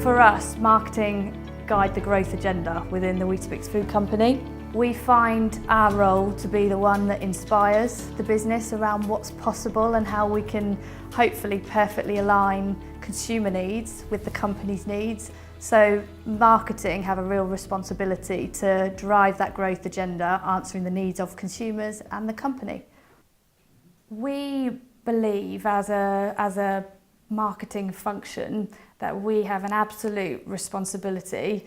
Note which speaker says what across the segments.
Speaker 1: For us, marketing guide the growth agenda within the Weetabix food company. We find our role to be the one that inspires the business around what's possible and how we can hopefully perfectly align consumer needs with the company's needs. So marketing have a real responsibility to drive that growth agenda, answering the needs of consumers and the company. We believe as a marketing function that we have an absolute responsibility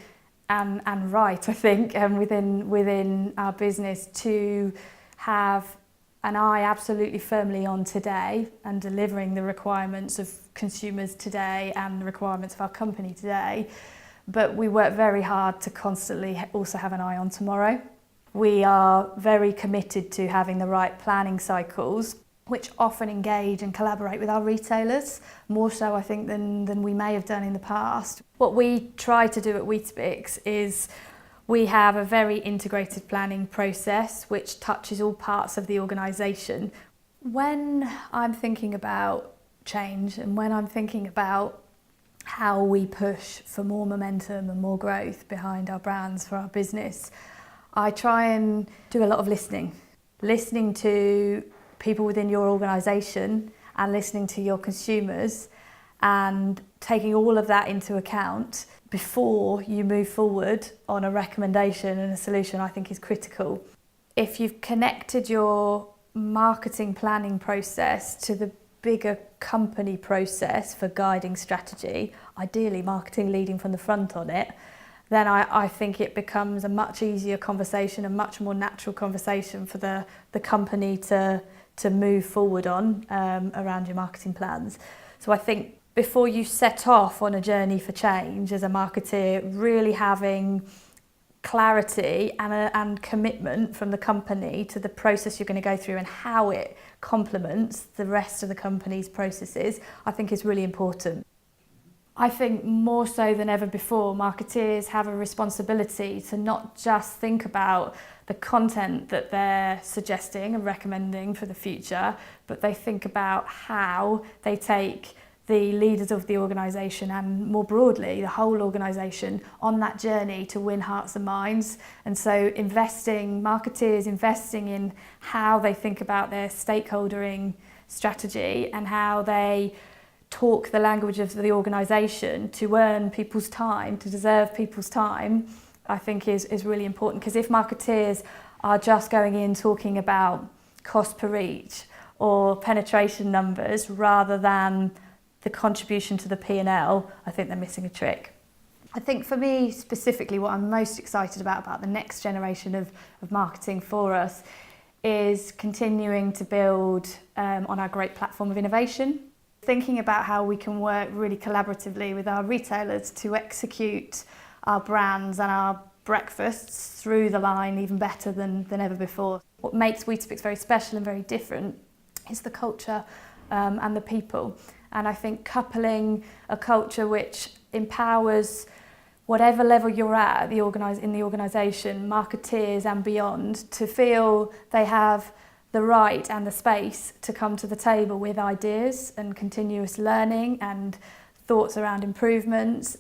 Speaker 1: and right, I think, within our business to have an eye absolutely firmly on today and delivering the requirements of consumers today and the requirements of our company today. But we work very hard to constantly also have an eye on tomorrow. We are very committed to having the right planning cycles, which often engage and collaborate with our retailers, more so I think than we may have done in the past. What we try to do at Weetabix is we have a very integrated planning process which touches all parts of the organisation. When I'm thinking about change and when I'm thinking about how we push for more momentum and more growth behind our brands for our business, I try and do a lot of listening to people within your organisation and listening to your consumers and taking all of that into account before you move forward on a recommendation and a solution, I think is critical. If you've connected your marketing planning process to the bigger company process for guiding strategy, ideally marketing leading from the front on it, then I think it becomes a much easier conversation, a much more natural conversation for the company to move forward on around your marketing plans. So I think before you set off on a journey for change as a marketeer, really having clarity and commitment from the company to the process you're going to go through and how it complements the rest of the company's processes, I think is really important. I think more so than ever before, marketeers have a responsibility to not just think about the content that they're suggesting and recommending for the future, but they think about how they take the leaders of the organisation and more broadly the whole organisation on that journey to win hearts and minds. And so marketeers investing in how they think about their stakeholdering strategy and how they talk the language of the organisation to earn people's time, to deserve people's time, I think is really important. Because if marketeers are just going in talking about cost per reach or penetration numbers rather than the contribution to the P&L, I think they're missing a trick. I think for me specifically, what I'm most excited about the next generation of marketing for us is continuing to build on our great platform of innovation. Thinking about how we can work really collaboratively with our retailers to execute our brands and our breakfasts through the line even better than ever before. What makes Weetabix very special and very different is the culture and the people. And I think coupling a culture which empowers whatever level you're at in the organisation, marketeers and beyond, to feel they have the right and the space to come to the table with ideas and continuous learning and thoughts around improvements.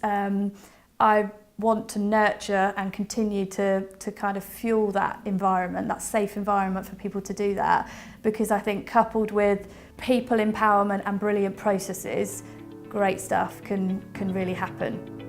Speaker 1: I want to nurture and continue to kind of fuel that environment, that safe environment for people to do that, because I think coupled with people empowerment and brilliant processes, great stuff can really happen.